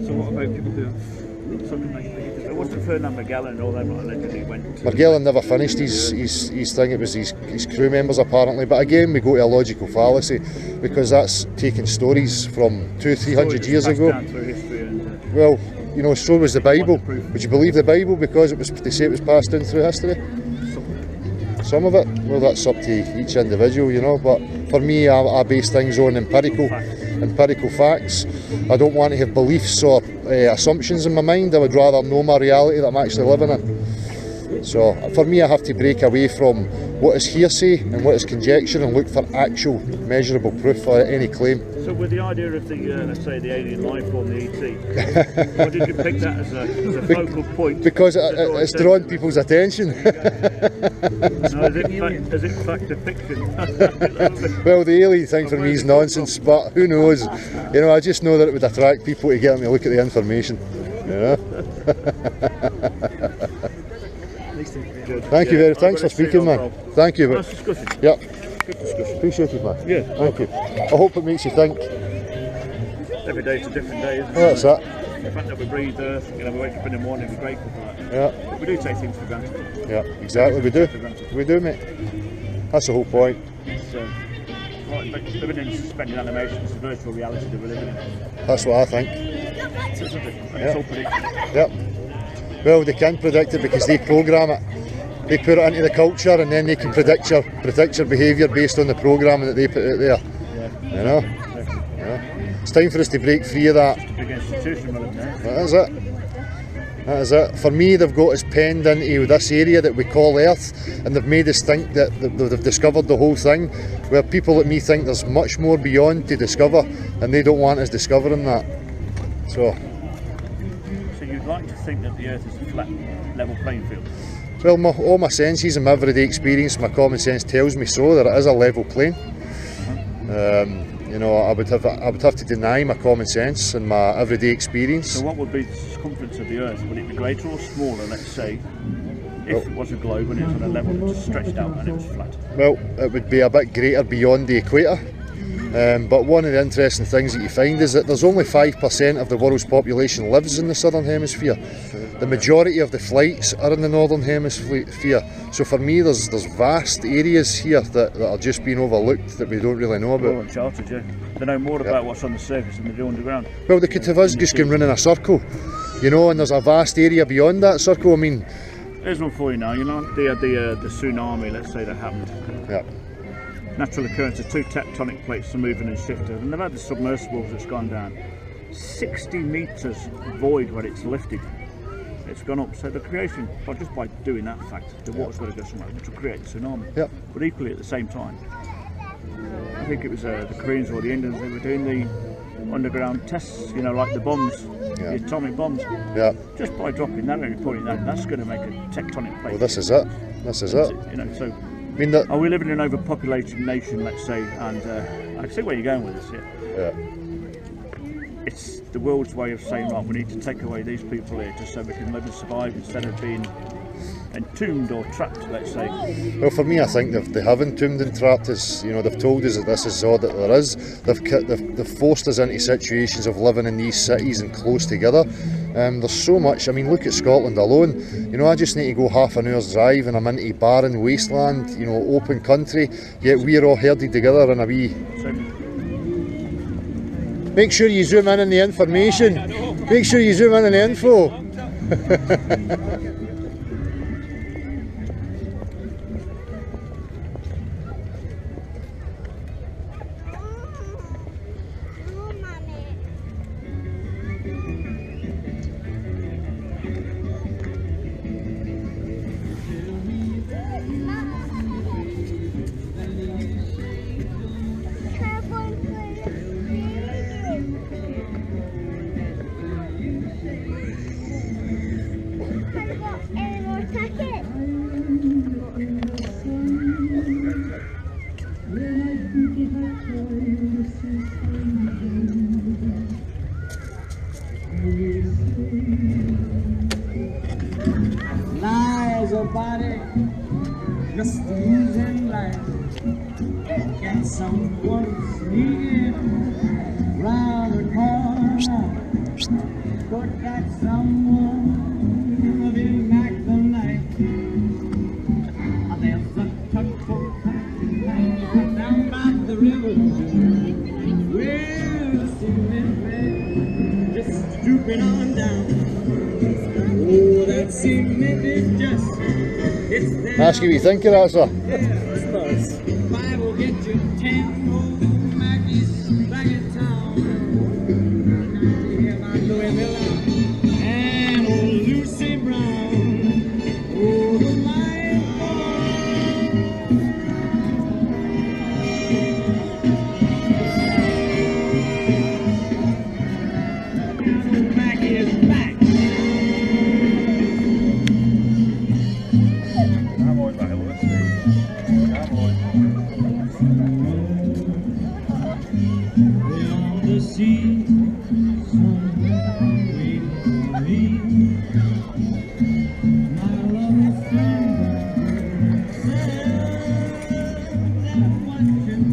So what about people who have something like it wasn't Ferdinand Magellan and all that allegedly went to Magellan never finished his thing, it was his crew members apparently. But again, we go to a logical fallacy because that's taking stories from 200-300 years ago. down through history and, Well, you know, so was the Bible. Would you believe the Bible because they say it was passed down through history? Some of it, well, that's up to each individual, you know. But for me, I base things on empirical facts. I don't want to have beliefs or assumptions in my mind. I would rather know my reality that I'm actually living in. So for me, I have to break away from what is hearsay and what is conjecture and look for actual measurable proof for any claim. So with the idea of the, let's say, the alien life form, the ET, why did you pick that as a focal point? Because it's drawn people's attention. No, is it fact or fiction? Well, the alien thing for me is nonsense, but who knows? You know, I just know that it would attract people to get them to look at the information. You know? Thank you very much. Thanks for speaking, man. Thank you. Nice discussion. Yep. Good discussion. Appreciate it, man. Yeah. Thank you. I hope it makes you think. Every day is a different day, isn't it? Well, that's that. The fact that we breathe earth, you know, we wake up in the morning, we're grateful for that. Yeah. But we do take things for granted. Yeah, exactly. We do. We do, mate. That's the whole point. So, right, but living in suspended animation is the virtual reality that we're living in. That's what I think. Isn't it? It's all predictable. Yep. Well, they can predict it because they program it. They put it into the culture and then they can predict your behaviour based on the programming that they put out there. Yeah. You know? Yeah. It's time for us to break free of that. Big institution, isn't it? That is it. That is it. For me, they've got us penned into this area that we call Earth, and they've made us think that they've discovered the whole thing, where people like me think there's much more beyond to discover, and they don't want us discovering that. So you'd like to think that the Earth is a flat, level playing field? Well, all my senses and my everyday experience, my common sense tells me so, that it is a level plane. You know, I would have to deny my common sense and my everyday experience. So what would be the circumference of the Earth? Would it be greater or smaller, let's say, if it was a globe and it was on a level that just stretched out and it was flat? Well, it would be a bit greater beyond the equator. But one of the interesting things that you find is that there's only 5% of the world's population lives in the southern hemisphere. the majority of the flights are in the Northern Hemisphere. So for me, there's vast areas here that are just being overlooked that we don't really know Well, about. uncharted, yeah. They know more about what's on the surface than they do underground. Well, they could have us just going round in a circle, you know, and there's a vast area beyond that circle. I mean, Here's one for you now. You know the tsunami, let's say, that happened. yeah, Natural occurrence of two tectonic plates are moving and shifted, and they've had the submersibles that's gone down 60 metres void when it's lifted. It's gone up. So the creation, well, just by doing that fact, the water's got to go somewhere, which will create the tsunami. Yep. But equally at the same time, I think it was the Koreans or the Indians, they were doing the underground tests, you know, like the bombs, the atomic bombs. yeah. Just by dropping that and reporting that, that's going to make a tectonic plate. Well, this is it. This is it. You know, so I mean that. are we living in an overpopulated nation, let's say, and I see where you're going with this here. Yeah. It's the world's way of saying, right, we need to take away these people here just so we can live and survive instead of being entombed or trapped, let's say. Well, for me, I think they have entombed and trapped us. You know, they've told us that this is all that there is. They've forced us into situations of living in these cities and close together. There's so much. I mean, look at Scotland alone. You know, I just need to go half an hour's drive and I'm into barren wasteland, you know, open country, yet we're all herded together in a wee... So, Make sure you zoom in on the information. Make sure you zoom in on the info. Oh, mommy. Any more tickets? Lies about it, just losing life. Can someone sneak round the corner? Could that someone be back the night? There's a tugboat down by the river. We'll see me just drooping on down. Oh, that cement is just, it's there. Ask you what you think of that, sir. Five will get you 10 old Mackies back in town. Hear my Louis Miller and old Lucy Brown. Oh, the light boy. Mackie is back. Beyond the sea, someone waiting for me. My love is somewhere, and watching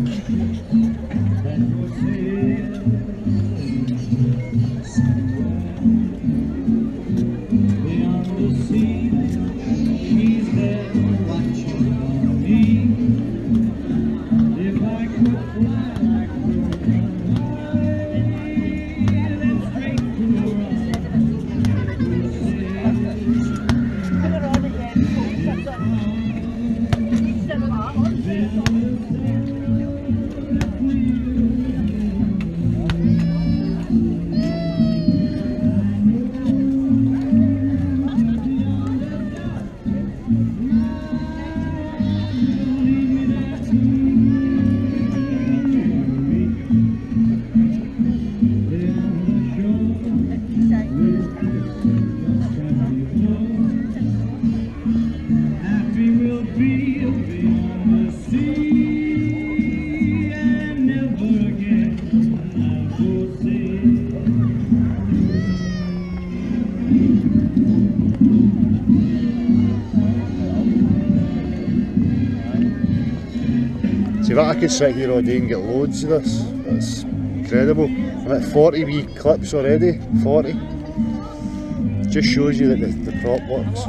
that you're sailing somewhere. Beyond the sea, she's there watching me. If I could fly like happy will be beyond the sea, and never again I will see. See, that I could sit here all day and get loads of this. That's incredible. I'm at 40 wee clips already. 40. Just shows you that the prop works.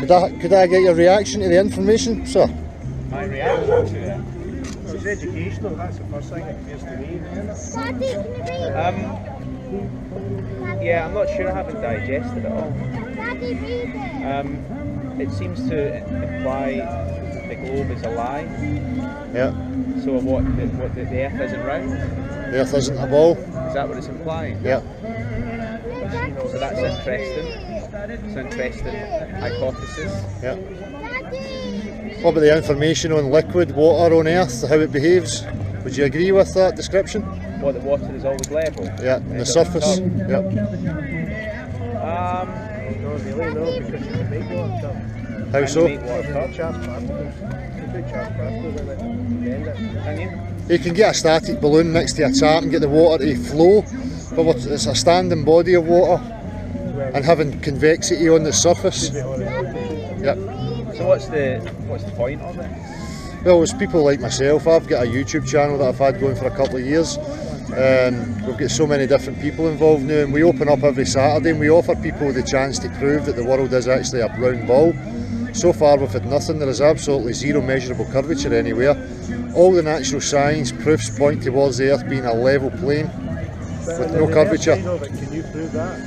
Dad. Could I get your reaction to the information, sir? My reaction to it? It's educational, that's the first thing it appears to me. Daddy, can you read it? Yeah, I'm not sure, I haven't digested it all. Daddy, read it. It seems to imply the globe is a lie. Yeah. So the Earth isn't round? The Earth isn't a ball. Is that what it's implying? Yeah. So that's interesting. It's an interesting hypothesis. Yeah. Daddy. What about the information on liquid water on Earth, how it behaves? Would you agree with that description? What, the water is always level? Yeah, and the surface. Yeah. Not really, no, because you can make water. How so? You can get a static balloon next to a tap and get the water to flow, but it's a standing body of water and having convexity on the surface. Yep. So what's the point of it? Well, it's people like myself. I've got a YouTube channel that I've had going for a couple of years. We've got so many different people involved now, and we open up every Saturday and we offer people the chance to prove that the world is actually a round ball. So far we've had nothing. There is absolutely zero measurable curvature anywhere. All the natural science proofs point towards the Earth being a level plane with no curvature. Can you prove that?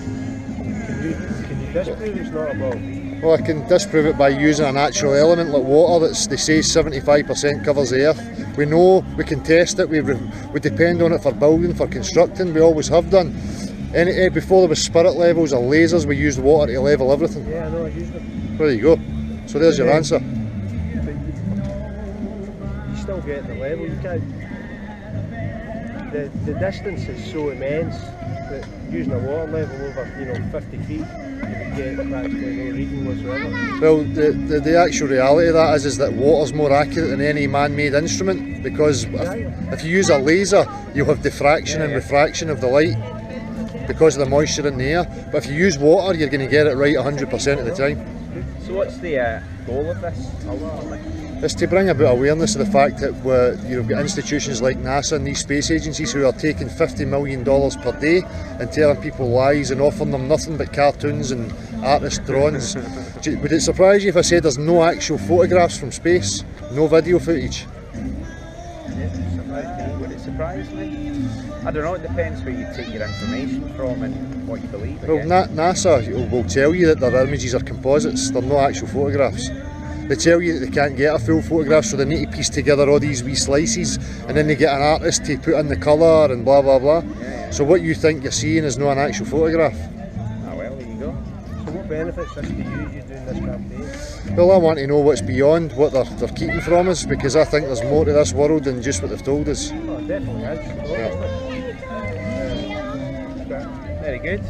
Can you disprove it's not a ball? Well, I can disprove it by using a natural element like water that they say 75% covers the Earth. We know, we can test it, we depend on it for building, for constructing, we always have done. Before there was spirit levels or lasers, we used water to level everything. Yeah, I know, I used it. There you go. So there's your answer. But you still get the level, you can't. The distance is so immense that using a water level over 50 feet, you would get practically no reading whatsoever. Well, the actual reality of that is that water's more accurate than any man-made instrument, because if you use a laser, you'll have diffraction and refraction of the light because of the moisture in the air. But if you use water, you're going to get it right 100% of the time. So what's the goal of this ultimately? It's to bring about awareness of the fact that you've got institutions like NASA and these space agencies who are taking $50 million per day and telling people lies and offering them nothing but cartoons and artist drawings. Would it surprise you if I said there's no actual photographs from space, no video footage? Would it surprise me? I don't know, it depends where you take your information from and what you believe. Well, NASA will tell you that their images are composites, they're not actual photographs. They tell you that they can't get a full photograph, so they need to piece together all these wee slices, and then they get an artist to put in the colour and blah blah blah. So what you think you're seeing is not an actual photograph. Ah well, there you go. So what benefits this to you doing this campaign? Well, I want to know what's beyond what they're keeping from us, because I think there's more to this world than just what they've told us. Oh, it definitely is. Very good.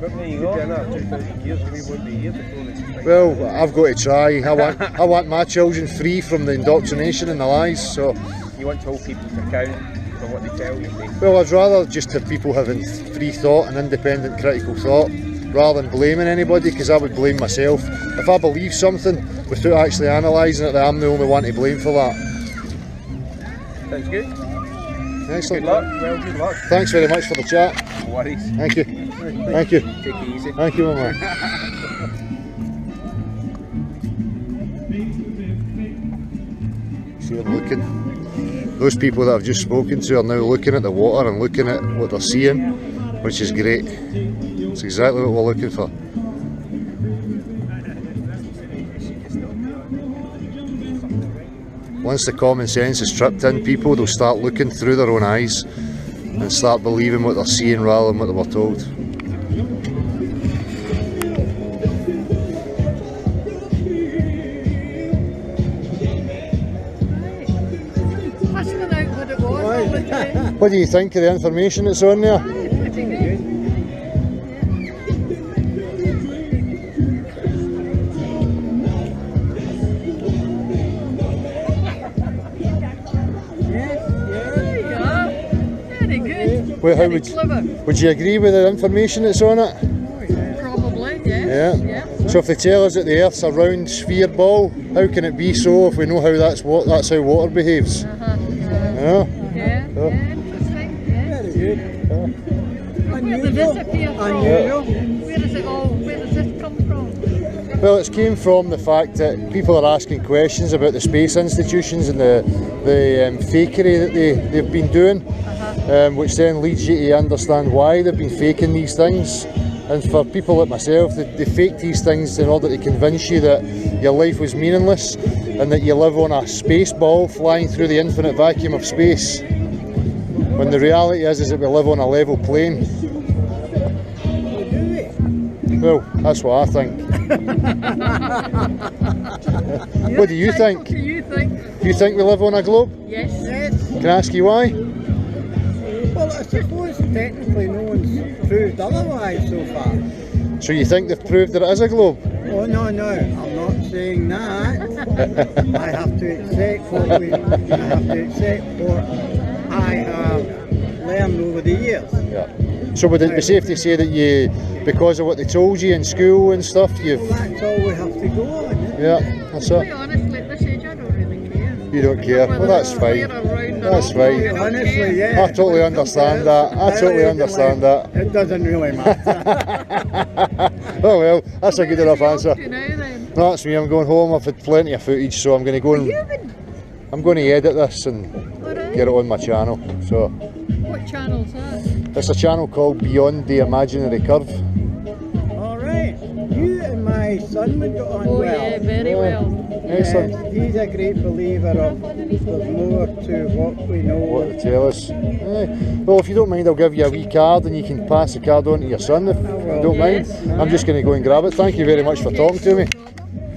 But there you go. Another 2,000 years and we won't be here before this. Well, I've got to try. I want my children free from the indoctrination and the lies. So you want to hold people to account for what they tell you? Well, I'd rather just have people having free thought and independent critical thought, rather than blaming anybody, because I would blame myself. If I believe something without actually analysing it, then I'm the only one to blame for that. Sounds good. Excellent. Good luck. Well, good luck. Thanks very much for the chat. No worries. Thank you. Thank you. Take it easy. Thank you, my man. See them looking. Those people that I've just spoken to are now looking at the water and looking at what they're seeing, which is great. It's exactly what we're looking for. Once the common sense is tripped in people, they'll start looking through their own eyes and start believing what they're seeing rather than what they were told. What do you think of the information that's on there? Well, how would you agree with the information that's on it? Probably, yeah. Yeah. So if they tell us that the Earth's a round sphere ball, how can it be so if we know how that's how water behaves? Yeah. Yeah. Interesting. Yeah. Very good. Where did this appear from? Where does this come from? Well, it's came from the fact that people are asking questions about the space institutions and the fakery that they've been doing, which then leads you to understand why they've been faking these things. And for people like myself, they fake these things in order to convince you that your life was meaningless and that you live on a space ball flying through the infinite vacuum of space. When the reality is that we live on a level plane. Well, that's what I think. What do you think? What do you think? Do you think we live on a globe? Yes. Can I ask you why? Well, I suppose technically no one's proved otherwise so far. So you think they've proved that it is a globe? Oh no, I'm not saying that. I have to accept what I have learned over the years. Yeah. So would it be safe to say that you, because of what they told you in school and stuff, you've... Well, that's all we have to go on. Yeah, that's To be it. honest, at this age, I don't really care. You don't care. Well, that's fine. That's fine. Honestly, yeah. I totally understand that. I totally understand that. It doesn't really matter. Oh well, that's a good enough answer. You know, then. No, that's me. I'm going home. I've had plenty of footage, so I'm going to go and I'm going to edit this and get it on my channel. So What channel's that? it's a channel called Beyond the Imaginary Curve. All right. You and my son would get on Oh well. yeah, very well. Excellent. He's a great believer of there's more to what we know. What to tell us? Well, if you don't mind, I'll give you a wee card and you can pass the card on to your son if you don't mind. I'm just going to go and grab it. Thank you very much for talking to me.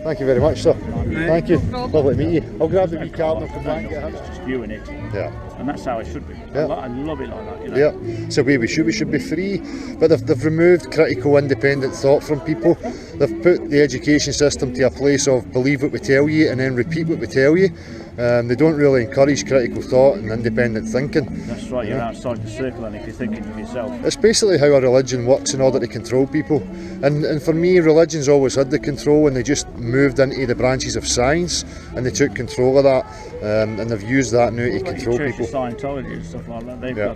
Thank you very much, sir. Thank you. Lovely to meet you. I'll grab the wee card and I'll come back and get it. It's just viewing it, Yeah. and that's how it should be. Yeah. I love it like that. You know? Yeah, so we should be free, but they've removed critical independent thought from people. They've put the education system to a place of believe what we tell you and then repeat what we tell you. They don't really encourage critical thought and independent thinking. That's right. You're outside the circle, and if you're thinking of yourself, It's basically how a religion works in order to control people. And for me, religion's always had the control, and they just moved into the branches of science and they took control of that, and they've used that now to control Church people. of Scientology and stuff like that. They've Yeah.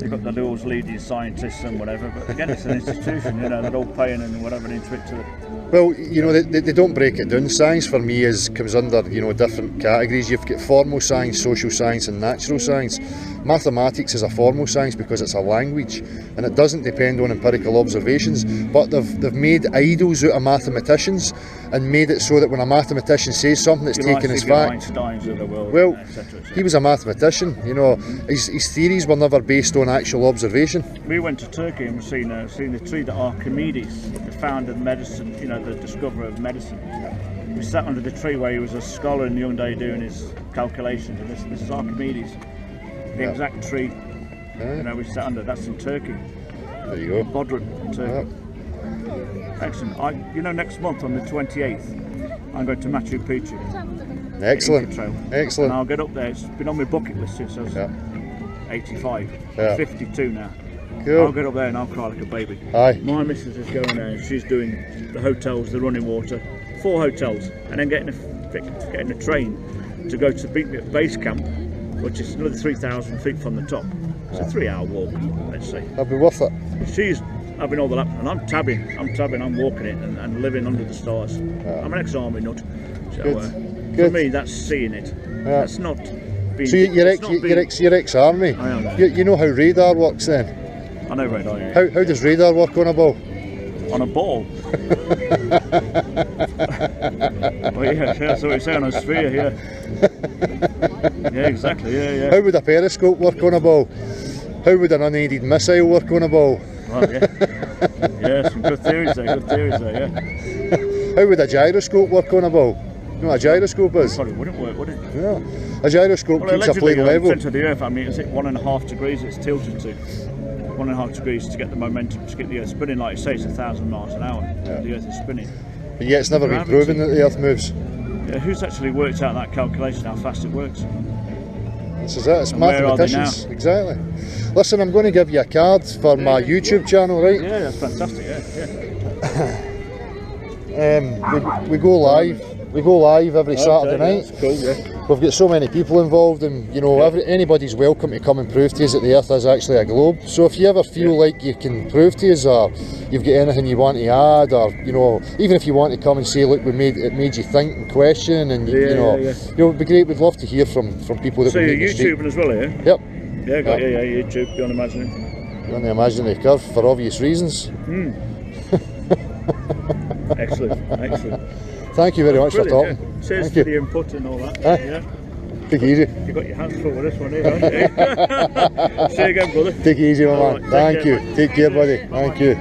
got the laws leading scientists and whatever, but again, it's an institution. You know, they're all paying and whatever into it to the. Well, you know, they don't break it down. Science for me comes under, you know, different categories. You've got formal science, social science and natural science. Mathematics is a formal science because it's a language and it doesn't depend on empirical observations, but they've made idols out of mathematicians and made it so that when a mathematician says something, it's taken as fact. Einsteins of the world, Well, et cetera, et cetera. he was a mathematician, you know, his theories were never based on actual observation. We went to Turkey and we've seen the tree that Archimedes, the founder of medicine, you know, the discoverer of medicine. We sat under the tree where he was a scholar in the young day doing his calculations, and this is Archimedes, the exact tree. You know, we sat under. That's in Turkey, There you go. Bodrum, Turkey. Excellent. Next month on the 28th, I'm going to Machu Picchu. Excellent. Inca Trail. And Excellent. I'll get up there. It's been on my bucket list since I was 85. Yeah. 52 now. Cool. I'll get up there and I'll cry like a baby. Aye. My missus is going there and she's doing the hotels, the running water, 4 hotels, and then getting a train to go to base camp, which is another 3,000 feet from the top. It's a 3-hour walk, let's say. That'd be worth it. She's having all that, and I'm tabbing, I'm walking it and living under the stars. I'm an ex-army nut, so Good. for Good. me that's seeing it. That's not being. So you're it's not being- ex-army. I am. You know how radar works then? I know radar. Yeah. How does radar work on a ball? On a ball. Well, Oh yeah, that's what we say on a sphere, yeah. Yeah, exactly, yeah. How would a periscope work on a ball? How would an unaided missile work on a ball? Well, yeah. Yeah, some good theories there, yeah. How would a gyroscope work on a ball? You know what a gyroscope is? Probably wouldn't work, would it? Yeah. A gyroscope Well, keeps a plane allegedly, level. the centre of the Earth, I mean, is it 1.5 degrees it's tilted to? 1.5 degrees to get the momentum, to get the Earth spinning, like you say, it's 1,000 miles an hour. Yeah. The Earth is spinning. But yet it's never been proven that the Earth moves. Yeah, who's actually worked out that calculation, how fast it works? This is it, it's And where are they mathematicians. now? Exactly. Listen, I'm going to give you a card for my YouTube channel, right? Yeah, that's fantastic, yeah. We go live. We go live every Saturday night. That's cool, yeah. We've got so many people involved, and you know, anybody's welcome to come and prove to us that the Earth is actually a globe. So if you ever feel like you can prove to us, or you've got anything you want to add, or you know, even if you want to come and say, look, it made you think and question, and you know, it'd be great. We'd love to hear from people that. So we you're meet in the street. YouTubing as well, yeah? Yep. Yeah, YouTube, beyond imagining. Beyond the imaginary curve, for obvious reasons. Excellent. Thank you very much for Brilliant, talking. yeah. Cheers Thank for you. the input and all that. Eh? Yeah. Take it easy. You've got your hands full with this one here, haven't you? See you again, brother. Take it easy, my All man. right, Thank take you. care, mate. Take care, buddy. Thank you.